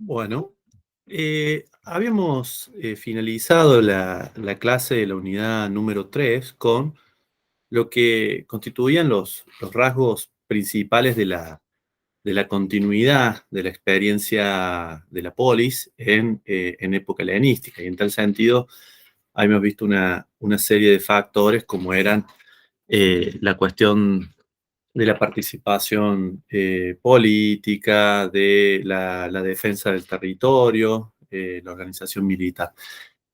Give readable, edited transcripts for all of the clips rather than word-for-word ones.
Bueno, habíamos finalizado la clase de la unidad número 3 con lo que constituían los rasgos principales de la continuidad de la experiencia de la polis en época helenística. Y en tal sentido, habíamos visto una serie de factores como eran la cuestión de la participación política, de la defensa del territorio, la organización militar.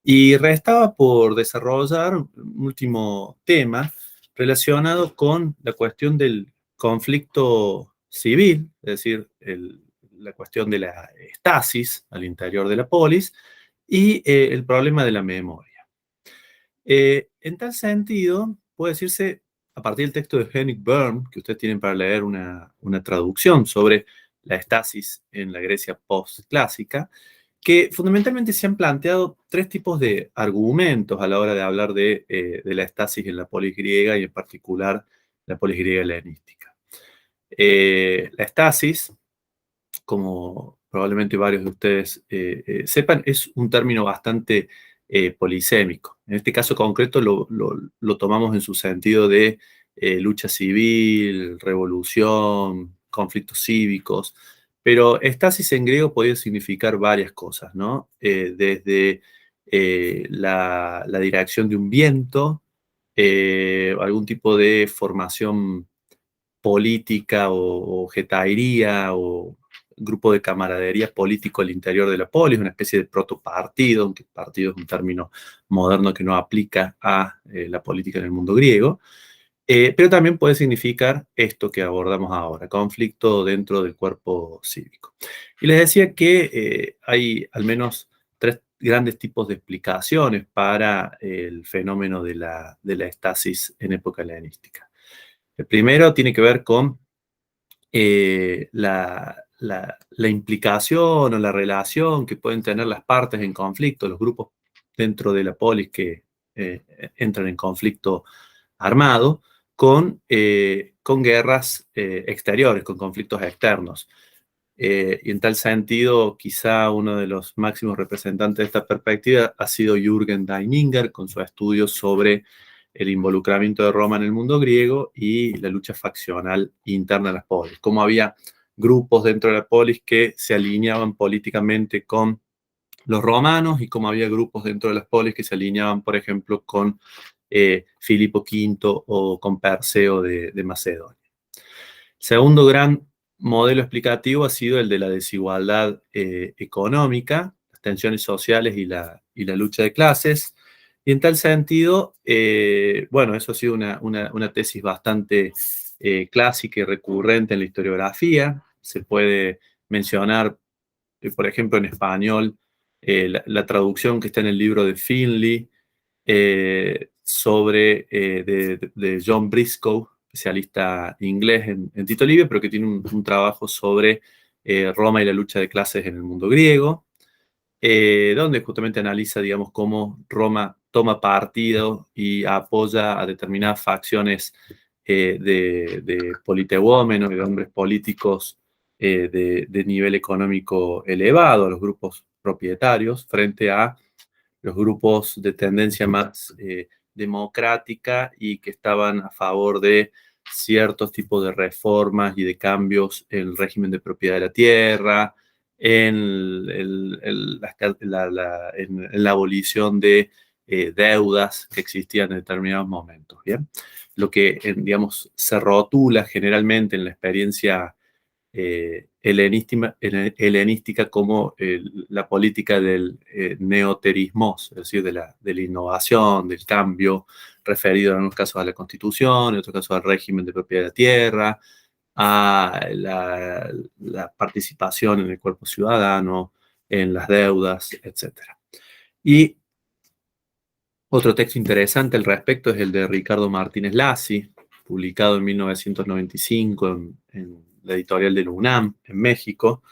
Y restaba por desarrollar un último tema relacionado con la cuestión del conflicto civil, es decir, la cuestión de la estasis al interior de la polis y el problema de la memoria. En tal sentido, puede decirse, a partir del texto de Henrik Byrne, que ustedes tienen para leer una traducción sobre la estasis en la Grecia postclásica, que fundamentalmente se han planteado tres tipos de argumentos a la hora de hablar de la estasis en la polis griega y en particular la polis griega helenística. La estasis, como probablemente varios de ustedes sepan, es un término bastante polisémico. En este caso concreto lo tomamos en su sentido de lucha civil, revolución, conflictos cívicos, pero estasis en griego podía significar varias cosas, ¿no? Desde la dirección de un viento, algún tipo de formación política o getaería o grupo de camaradería político al interior de la polis, una especie de protopartido, aunque partido es un término moderno que no aplica a la política en el mundo griego, pero también puede significar esto que abordamos ahora, conflicto dentro del cuerpo cívico. Y les decía que hay al menos tres grandes tipos de explicaciones para el fenómeno de la estasis en época helenística. El primero tiene que ver con la implicación o la relación que pueden tener las partes en conflicto, los grupos dentro de la polis que eh, entran en conflicto armado, con guerras exteriores, con conflictos externos. Y en tal sentido, quizá uno de los máximos representantes de esta perspectiva ha sido Jürgen Deininger, con su estudio sobre el involucramiento de Roma en el mundo griego y la lucha faccional interna de las polis. Cómo había grupos dentro de la polis que se alineaban políticamente con los romanos y cómo había grupos dentro de las polis que se alineaban, por ejemplo, con Filipo V o con Perseo de Macedonia. Segundo gran modelo explicativo ha sido el de la desigualdad económica, las tensiones sociales y la lucha de clases. Y en tal sentido, bueno, eso ha sido una tesis bastante clásica y recurrente en la historiografía. Se puede mencionar, por ejemplo, en español, la traducción que está en el libro de Finley de John Briscoe, especialista inglés en Tito Livio, pero que tiene un trabajo sobre Roma y la lucha de clases en el mundo griego, donde justamente analiza, digamos, cómo Roma toma partido y apoya a determinadas facciones de politeuómenos y de hombres políticos de nivel económico elevado, a los grupos propietarios, frente a los grupos de tendencia más democrática y que estaban a favor de ciertos tipos de reformas y de cambios en el régimen de propiedad de la tierra, en la abolición de deudas que existían en determinados momentos. ¿Bien? Lo que, digamos, se rotula generalmente en la experiencia helenística como la política del neoterismos, es decir, de la innovación, del cambio, referido en algunos casos a la Constitución, en otros casos al régimen de propiedad de la tierra, a la participación en el cuerpo ciudadano, en las deudas, etc. Y otro texto interesante al respecto es el de Ricardo Martínez Lassi, publicado en 1995 en la editorial de la UNAM, en México,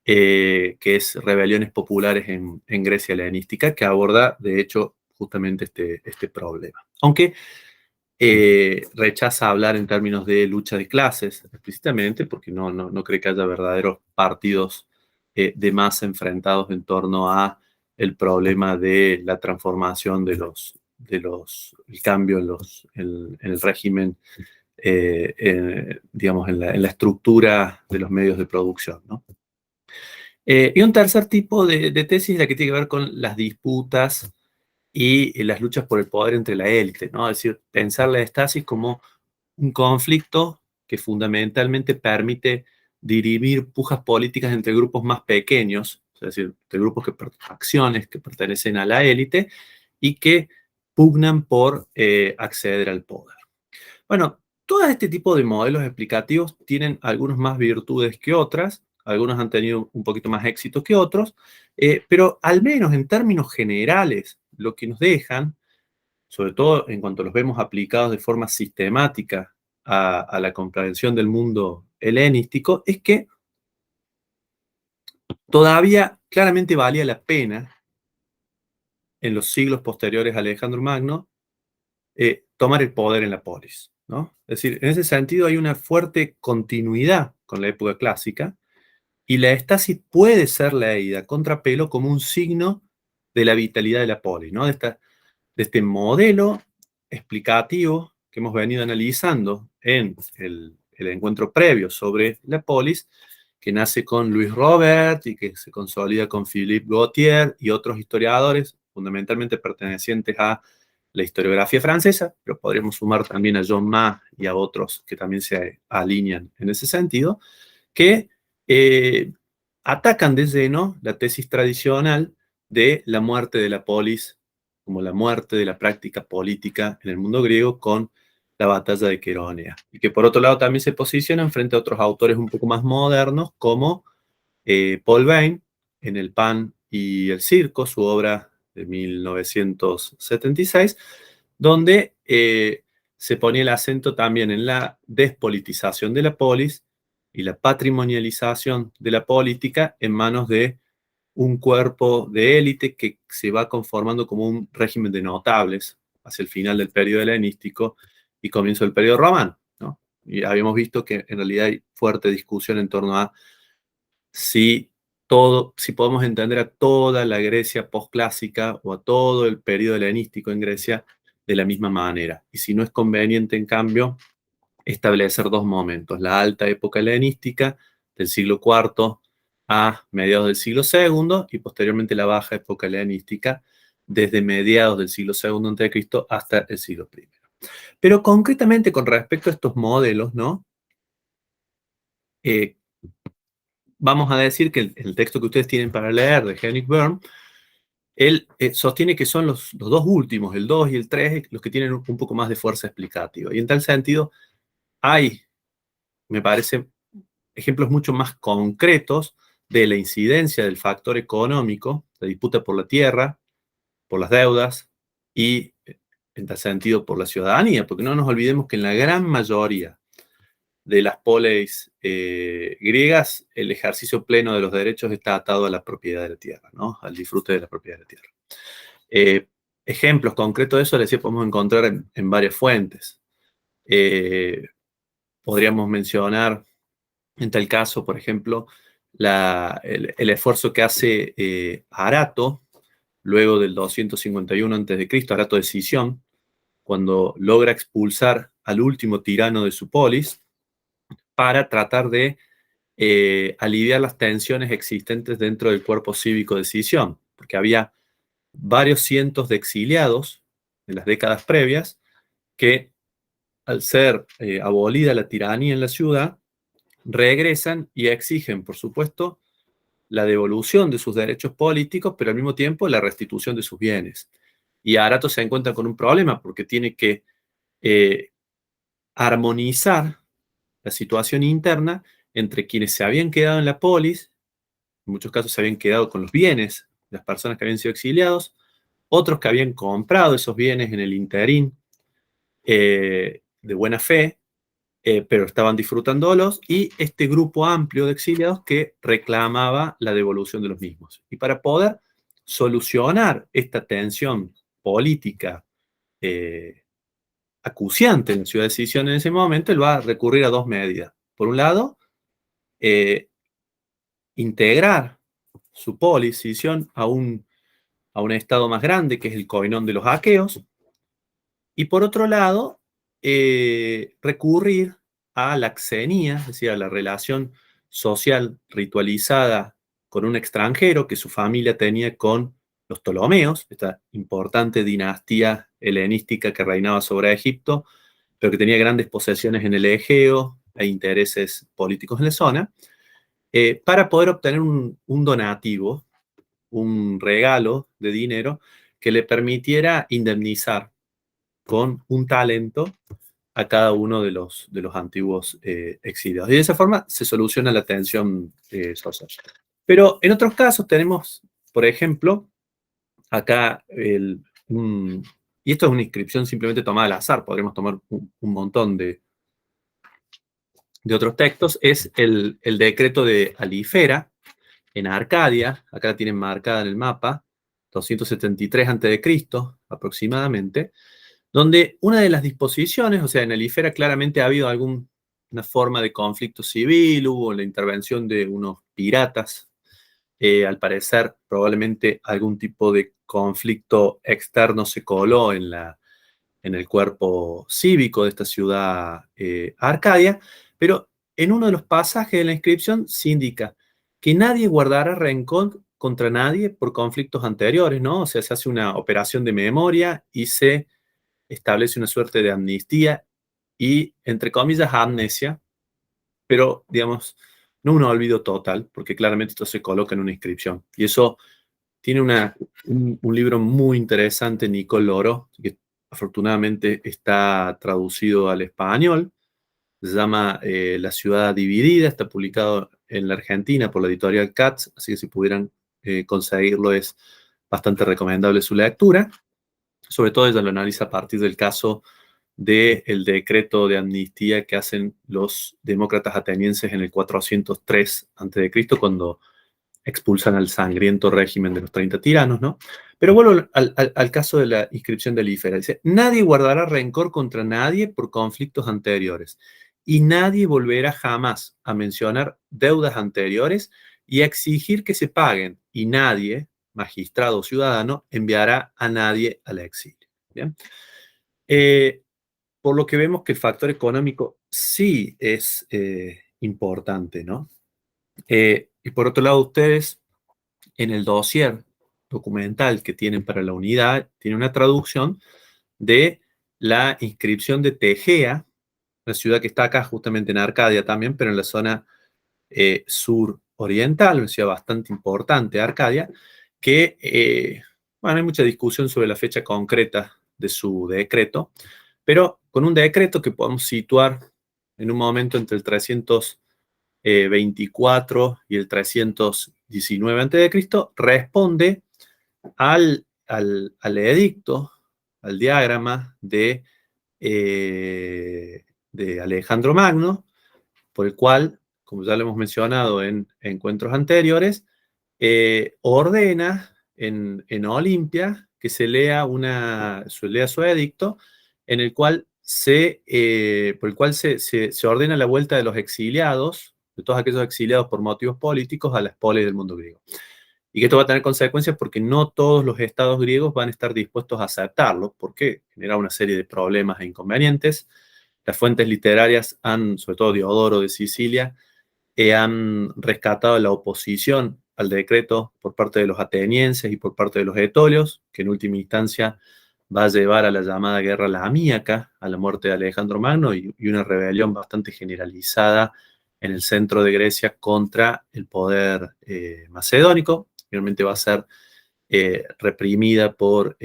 que es Rebeliones Populares en Grecia Helenística, que aborda, de hecho, justamente este problema. Aunque rechaza hablar en términos de lucha de clases, explícitamente, porque no cree que haya verdaderos partidos de masa enfrentados en torno a el problema de la transformación el cambio en el régimen, digamos, en la estructura de los medios de producción, ¿no? Y un tercer tipo de tesis es la que tiene que ver con las disputas y las luchas por el poder entre la élite, ¿no? Es decir, pensar la estasis como un conflicto que fundamentalmente permite dirimir pujas políticas entre grupos más pequeños, es decir, entre grupos facciones que pertenecen a la élite y que pugnan por acceder al poder. Bueno, todo este tipo de modelos explicativos tienen algunos más virtudes que otras, algunos han tenido un poquito más éxito que otros, pero al menos en términos generales, lo que nos dejan, sobre todo en cuanto los vemos aplicados de forma sistemática a la comprensión del mundo helenístico, es que todavía claramente valía la pena en los siglos posteriores a Alejandro Magno tomar el poder en la polis, ¿no? Es decir, en ese sentido hay una fuerte continuidad con la época clásica y la estasis puede ser leída a contrapelo como un signo de la vitalidad de la polis, ¿no? De este modelo explicativo que hemos venido analizando en el encuentro previo sobre la polis, que nace con Louis Robert y que se consolida con Philippe Gautier y otros historiadores, fundamentalmente pertenecientes a la historiografía francesa, pero podríamos sumar también a John Mas y a otros que también se alinean en ese sentido, que atacan de lleno la tesis tradicional de la muerte de la polis como la muerte de la práctica política en el mundo griego con la batalla de Queronea. Y que por otro lado también se posicionan frente a otros autores un poco más modernos como Paul Bain en El pan y el circo, su obra de 1976, donde se ponía el acento también en la despolitización de la polis y la patrimonialización de la política en manos de un cuerpo de élite que se va conformando como un régimen de notables hacia el final del periodo helenístico y comienzo del periodo romano, ¿no? Y habíamos visto que en realidad hay fuerte discusión en torno a si podemos entender a toda la Grecia postclásica o a todo el periodo helenístico en Grecia de la misma manera. Y si no es conveniente, en cambio, establecer dos momentos, la alta época helenística del siglo IV a mediados del siglo II y posteriormente la baja época helenística desde mediados del siglo II a.C. hasta el siglo I. Pero concretamente con respecto a estos modelos, ¿no? Eh, vamos a decir que el texto que ustedes tienen para leer de Henrik Byrne, él sostiene que son los dos últimos, el 2 y el 3, los que tienen un poco más de fuerza explicativa. Y en tal sentido, hay, me parece, ejemplos mucho más concretos de la incidencia del factor económico, la disputa por la tierra, por las deudas y, en tal sentido, por la ciudadanía, porque no nos olvidemos que en la gran mayoría de las polis griegas, el ejercicio pleno de los derechos está atado a la propiedad de la tierra, ¿no? Al disfrute de la propiedad de la tierra. Ejemplos concretos de eso, les decía, podemos encontrar en varias fuentes. Podríamos mencionar, en tal caso, por ejemplo, el esfuerzo que hace Arato, luego del 251 a.C., Arato de Sición, cuando logra expulsar al último tirano de su polis para tratar de aliviar las tensiones existentes dentro del cuerpo cívico de Sición, porque había varios cientos de exiliados en las décadas previas que, al ser abolida la tiranía en la ciudad, regresan y exigen, por supuesto, la devolución de sus derechos políticos, pero al mismo tiempo la restitución de sus bienes. Y Arato se encuentra con un problema porque tiene que eh, armonizar la situación interna entre quienes se habían quedado en la polis, en muchos casos se habían quedado con los bienes de las personas que habían sido exiliados, otros que habían comprado esos bienes en el interín de buena fe, pero estaban disfrutándolos, y este grupo amplio de exiliados que reclamaba la devolución de los mismos. Y para poder solucionar esta tensión política acuciante en la ciudad de Sisión en ese momento, él va a recurrir a dos medidas. Por un lado, integrar su polis, Sición, a un estado más grande, que es el koinón de los aqueos, y por otro lado, recurrir a la xenía, es decir, a la relación social ritualizada con un extranjero que su familia tenía con los Ptolomeos, esta importante dinastía helenística que reinaba sobre Egipto, pero que tenía grandes posesiones en el Egeo e intereses políticos en la zona, para poder obtener un donativo, un regalo de dinero que le permitiera indemnizar con un talento a cada uno de los antiguos exiliados. Y de esa forma se soluciona la tensión social. Pero en otros casos tenemos, por ejemplo, acá y esto es una inscripción simplemente tomada al azar, podríamos tomar un montón de otros textos, es el decreto de Alifera en Arcadia, acá la tienen marcada en el mapa, 273 a.C. aproximadamente, donde una de las disposiciones, o sea, en Alifera claramente ha habido alguna forma de conflicto civil, hubo la intervención de unos piratas, al parecer probablemente algún tipo de conflicto externo se coló en el cuerpo cívico de esta ciudad Arcadia, pero en uno de los pasajes de la inscripción se indica que nadie guardará rencor contra nadie por conflictos anteriores, ¿no? O sea, se hace una operación de memoria y se establece una suerte de amnistía y, entre comillas, amnesia, pero, digamos, no un olvido total, porque claramente esto se coloca en una inscripción. Y eso tiene un libro muy interesante, Nicole Loro, que afortunadamente está traducido al español. Se llama La ciudad dividida, está publicado en la Argentina por la editorial Katz, así que si pudieran conseguirlo es bastante recomendable su lectura. Sobre todo ella lo analiza a partir del caso del decreto de amnistía que hacen los demócratas atenienses en el 403 a.C., cuando expulsan al sangriento régimen de los 30 tiranos, ¿no? Pero vuelvo al caso de la inscripción de Lífera. Dice, nadie guardará rencor contra nadie por conflictos anteriores, y nadie volverá jamás a mencionar deudas anteriores y a exigir que se paguen, y nadie, magistrado o ciudadano, enviará a nadie al exilio. ¿Bien? Eh, por lo que vemos que el factor económico sí es importante, ¿no? Y por otro lado, ustedes en el dossier documental que tienen para la unidad, tiene una traducción de la inscripción de Tegea, una ciudad que está acá justamente en Arcadia también, pero en la zona sur-oriental, una ciudad bastante importante, Arcadia, que, bueno, hay mucha discusión sobre la fecha concreta de su decreto, pero con un decreto que podemos situar en un momento entre el 324 y el 319 a.C., responde al edicto, al diagrama de Alejandro Magno, por el cual, como ya lo hemos mencionado en encuentros anteriores, ordena en Olimpia que se lea su edicto, en el cual por el cual se ordena la vuelta de los exiliados, de todos aquellos exiliados por motivos políticos, a las polis del mundo griego. Y que esto va a tener consecuencias porque no todos los estados griegos van a estar dispuestos a aceptarlo, porque genera una serie de problemas e inconvenientes. Las fuentes literarias sobre todo Diodoro de Sicilia, han rescatado la oposición al decreto por parte de los atenienses y por parte de los etolios, que en última instancia va a llevar a la llamada guerra lamíaca, a la muerte de Alejandro Magno y una rebelión bastante generalizada en el centro de Grecia contra el poder macedónico. Finalmente va a ser reprimida por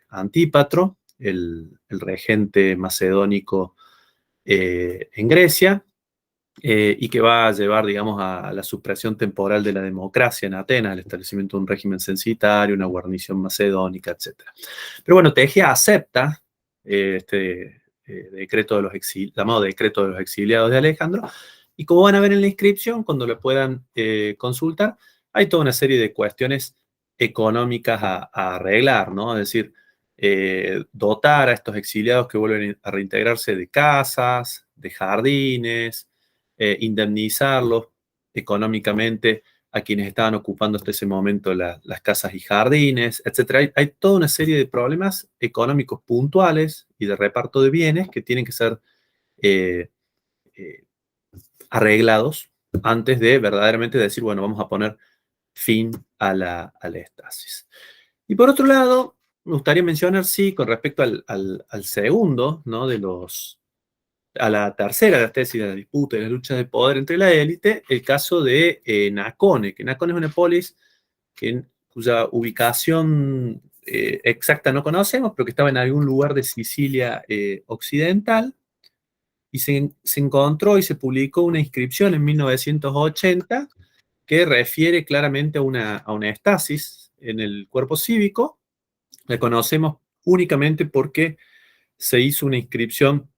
Antípatro, el regente macedónico en Grecia, y que va a llevar, digamos, a la supresión temporal de la democracia en Atenas, el establecimiento de un régimen censitario, una guarnición macedónica, etc. Pero bueno, Tegea acepta este decreto de los llamado decreto de los exiliados de Alejandro, y como van a ver en la inscripción, cuando lo puedan consultar, hay toda una serie de cuestiones económicas a arreglar, ¿no? Es decir, dotar a estos exiliados que vuelven a reintegrarse de casas, de jardines, indemnizarlos económicamente a quienes estaban ocupando hasta ese momento las casas y jardines, etc. Hay toda una serie de problemas económicos puntuales y de reparto de bienes que tienen que ser eh, eh, arreglados antes de verdaderamente decir, bueno, vamos a poner fin a la estasis. Y por otro lado, me gustaría mencionar, sí, con respecto al segundo, ¿no? A la tercera de las tesis de la disputa y la lucha de poder entre la élite, el caso de Nacone, que Nacone es una polis cuya ubicación exacta no conocemos, pero que estaba en algún lugar de Sicilia occidental, y se encontró y se publicó una inscripción en 1980 que refiere claramente a una estasis en el cuerpo cívico. La conocemos únicamente porque se hizo una inscripción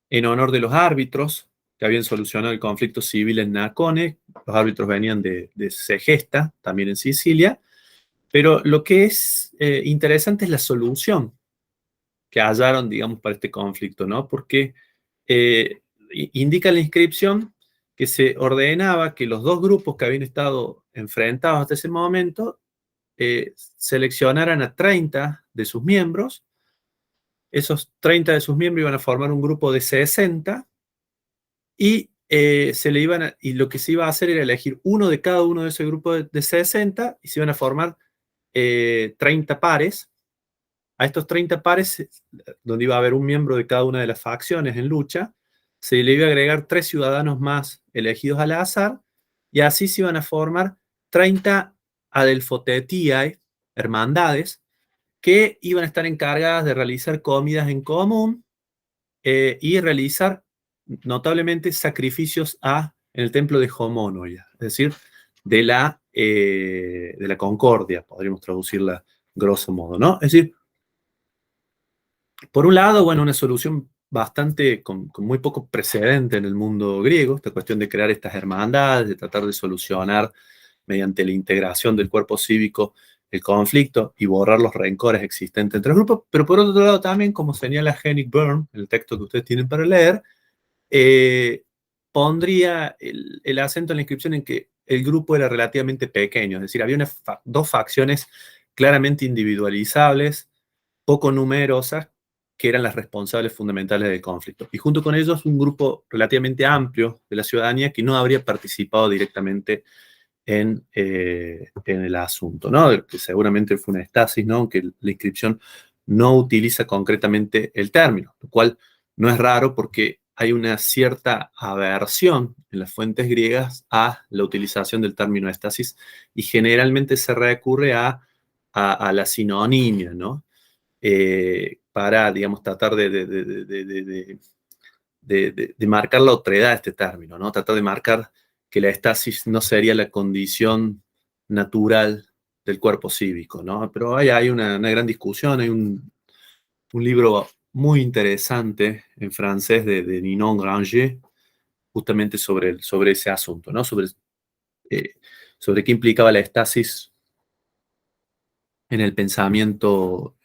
en honor de los árbitros que habían solucionado el conflicto civil en Nacone. Los árbitros venían de Segesta, también en Sicilia, pero lo que es interesante es la solución que hallaron, digamos, para este conflicto, ¿no? Porque indica la inscripción que se ordenaba que los dos grupos que habían estado enfrentados hasta ese momento seleccionaran a 30 de sus miembros. Esos 30 de sus miembros iban a formar un grupo de 60 y, y lo que se iba a hacer era elegir uno de cada uno de ese grupo de 60 y se iban a formar 30 pares. A estos 30 pares, donde iba a haber un miembro de cada una de las facciones en lucha, se le iba a agregar 3 ciudadanos más elegidos al azar, y así se iban a formar 30 adelphotetiae, hermandades, que iban a estar encargadas de realizar comidas en común y realizar notablemente sacrificios en el templo de Homonoia, es decir, de la concordia, podríamos traducirla grosso modo, ¿no? Es decir, por un lado, bueno, una solución bastante con muy poco precedente en el mundo griego, esta cuestión de crear estas hermandades, de tratar de solucionar mediante la integración del cuerpo cívico el conflicto y borrar los rencores existentes entre los grupos, pero por otro lado también, como señala Henning Byrne, el texto que ustedes tienen para leer, pondría el acento en la inscripción en que el grupo era relativamente pequeño, es decir, había dos facciones claramente individualizables, poco numerosas, que eran las responsables fundamentales del conflicto. Y junto con ellos un grupo relativamente amplio de la ciudadanía que no habría participado directamente en el asunto, ¿no? Que seguramente fue una estasis, ¿no? Aunque la inscripción no utiliza concretamente el término, lo cual no es raro porque hay una cierta aversión en las fuentes griegas a la utilización del término estasis y generalmente se recurre a la sinonimia, ¿no? Para, digamos, tratar de marcar la otredad de este término, ¿no? Tratar de marcar que la estasis no sería la condición natural del cuerpo cívico, ¿no? Pero hay una gran discusión, hay un libro muy interesante en francés de Ninon Granger, justamente sobre ese asunto, ¿no? Eh, sobre qué implicaba la estasis en el pensamiento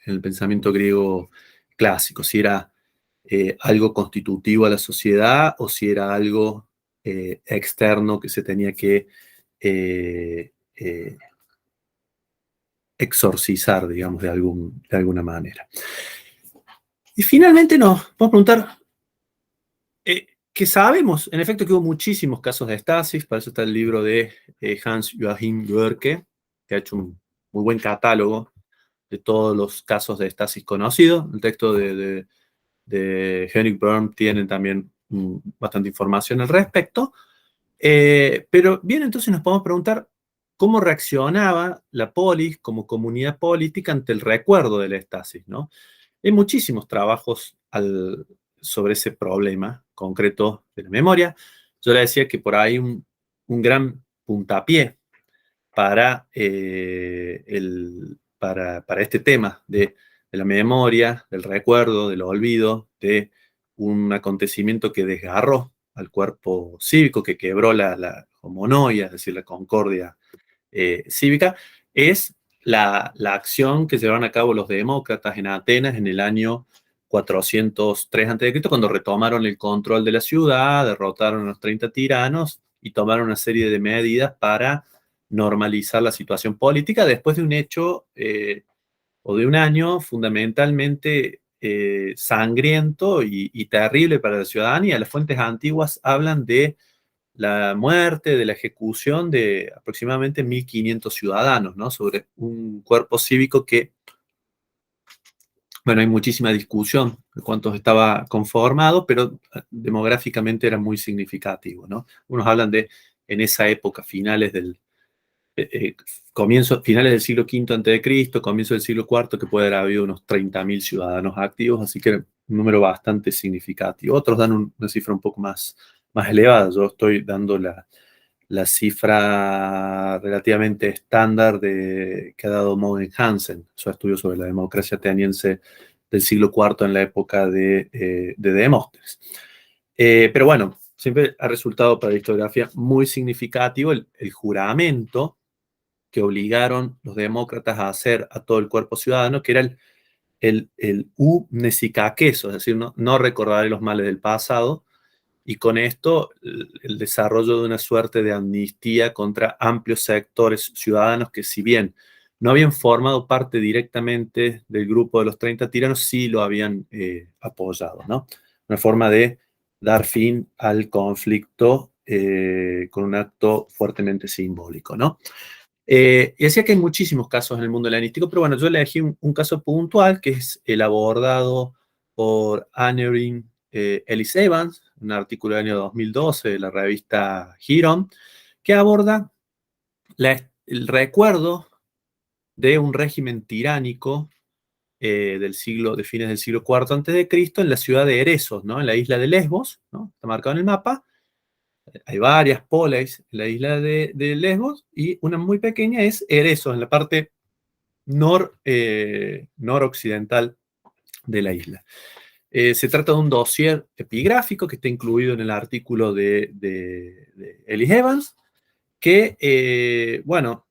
griego clásico, si era algo constitutivo a la sociedad o si era algo externo que se tenía que eh, eh, exorcizar, digamos, de alguna manera. Y finalmente nos vamos a preguntar, ¿qué sabemos? En efecto, que hubo muchísimos casos de estasis, para eso está el libro de Hans-Joachim Goerke, que ha hecho un muy buen catálogo de todos los casos de estasis conocidos. El texto de Henrik Byrne tienen también bastante información al respecto. Pero bien, entonces nos podemos preguntar cómo reaccionaba la polis como comunidad política ante el recuerdo de la estasis, ¿no? Hay muchísimos trabajos sobre ese problema concreto de la memoria. Yo le decía que por ahí un gran puntapié para este tema de la memoria, del recuerdo, del olvido, de un acontecimiento que desgarró al cuerpo cívico, que quebró la homonoia, es decir, la concordia cívica, es la acción que llevaron a cabo los demócratas en Atenas en el año 403 a.C., cuando retomaron el control de la ciudad, derrotaron a los 30 tiranos y tomaron una serie de medidas para normalizar la situación política después de un hecho o de un año fundamentalmente sangriento y terrible para la ciudadanía. Las fuentes antiguas hablan de la muerte, de la ejecución de aproximadamente 1.500 ciudadanos, ¿no? Sobre un cuerpo cívico que, bueno, hay muchísima discusión de cuántos estaba conformado, pero demográficamente era muy significativo, ¿no? Unos hablan de, en esa época, finales del siglo V antes de Cristo, comienzo del siglo IV, que puede haber habido unos 30.000 ciudadanos activos, así que era un número bastante significativo. Otros dan una cifra un poco más elevada. Yo estoy dando la cifra relativamente estándar que ha dado Mogen Hansen, su estudio sobre la democracia ateniense del siglo IV en la época de Demóstenes. Pero bueno, siempre ha resultado para la historiografía muy significativo el juramento que obligaron los demócratas a hacer a todo el cuerpo ciudadano, que era el queso, es decir, no recordaré los males del pasado, y con esto el desarrollo de una suerte de amnistía contra amplios sectores ciudadanos que, si bien no habían formado parte directamente del grupo de los 30 tiranos, sí lo habían apoyado, ¿no? Una forma de dar fin al conflicto con un acto fuertemente simbólico, ¿no? Y decía que hay muchísimos casos en el mundo helenístico, pero bueno, yo elegí un caso puntual que es el abordado por Aneurin Ellis Evans, un artículo del año 2012 de la revista Hiron, que aborda el recuerdo de un régimen tiránico de fines del siglo IV antes de Cristo en la ciudad de Eresos, ¿no? En la isla de Lesbos, ¿no? Está marcado en el mapa. Hay varias poleis en la isla de Lesbos y una muy pequeña es Eresos, en la parte noroccidental de la isla. Se trata de un dossier epigráfico que está incluido en el artículo de Ellis Evans, que, bueno,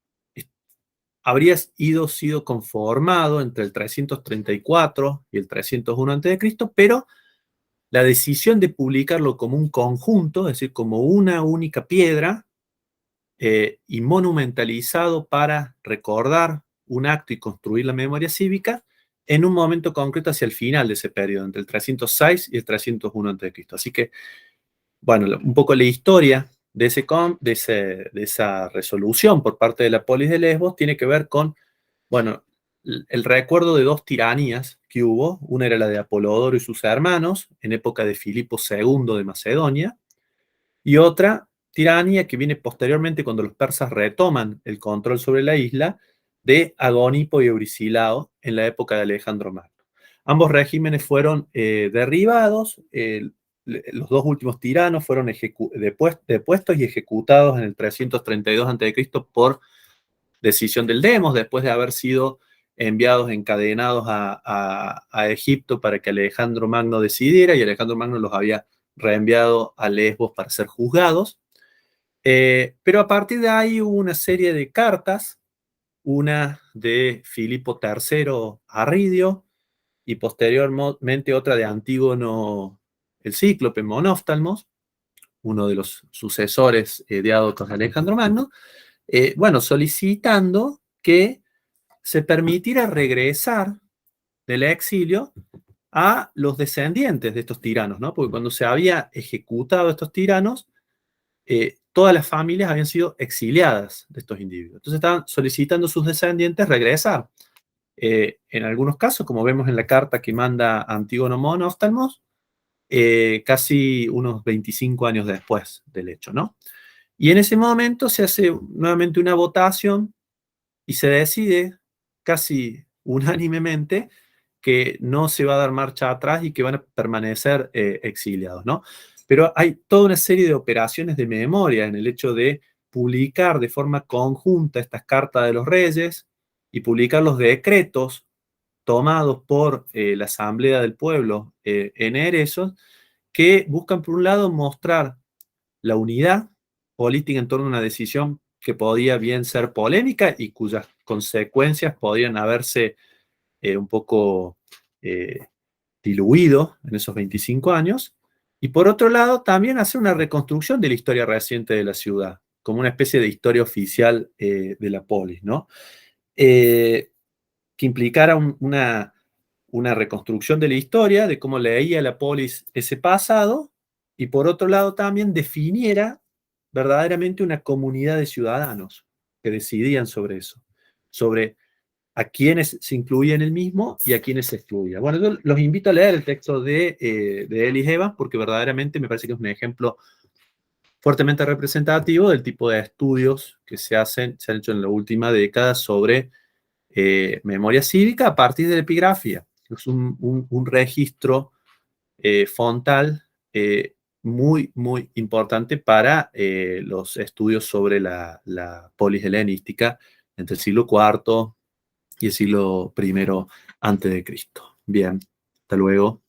habría sido conformado entre el 334 y el 301 a.C., pero la decisión de publicarlo como un conjunto, es decir, como una única piedra, y monumentalizado para recordar un acto y construir la memoria cívica, en un momento concreto hacia el final de ese periodo, entre el 306 y el 301 a.C. Así que, bueno, un poco la historia de esa resolución por parte de la polis de Lesbos tiene que ver con, bueno, el recuerdo de dos tiranías que hubo. Una era la de Apolodoro y sus hermanos, en época de Filipo II de Macedonia, y otra tiranía que viene posteriormente cuando los persas retoman el control sobre la isla, de Agonipo y Eurisilao en la época de Alejandro Magno. Ambos regímenes fueron derribados, los dos últimos tiranos fueron depuestos y ejecutados en el 332 a.C. por decisión del Demos, después de haber sido enviados encadenados a Egipto para que Alejandro Magno decidiera, y Alejandro Magno los había reenviado a Lesbos para ser juzgados. Pero a partir de ahí hubo una serie de cartas, una de Filipo III a Ridio y posteriormente otra de Antígono el Cíclope Monóftalmos, uno de los sucesores de Adotos de Alejandro Magno, bueno, solicitando que se permitiera regresar del exilio a los descendientes de estos tiranos, ¿no? Porque cuando se había ejecutado a estos tiranos, todas las familias habían sido exiliadas de estos individuos. Entonces estaban solicitando a sus descendientes regresar. En algunos casos, como vemos en la carta que manda Antígono Monóftalmos, casi unos 25 años después del hecho, ¿no? Y en ese momento se hace nuevamente una votación y se decide casi unánimemente que no se va a dar marcha atrás y que van a permanecer exiliados, ¿no? Pero hay toda una serie de operaciones de memoria en el hecho de publicar de forma conjunta estas cartas de los reyes y publicar los decretos tomados por la Asamblea del Pueblo en Eresos, que buscan, por un lado, mostrar la unidad política en torno a una decisión que podía bien ser polémica y cuyas consecuencias podrían haberse un poco eh, diluido en esos 25 años. Y por otro lado, también hacer una reconstrucción de la historia reciente de la ciudad. como una especie de historia oficial de la polis, ¿no? Que implicara una reconstrucción de la historia, de cómo leía la polis ese pasado, y por otro lado también definiera verdaderamente una comunidad de ciudadanos que decidían sobre eso, sobre a quienes se incluía en el mismo y a quienes se excluía. Bueno, yo los invito a leer el texto de Ellis Evans porque verdaderamente me parece que es un ejemplo fuertemente representativo del tipo de estudios que se han hecho en la última década sobre memoria cívica a partir de la epigrafía. Es un registro fontal muy, muy importante para los estudios sobre la polis helenística entre el siglo IV y el siglo I antes de Cristo. Bien, hasta luego.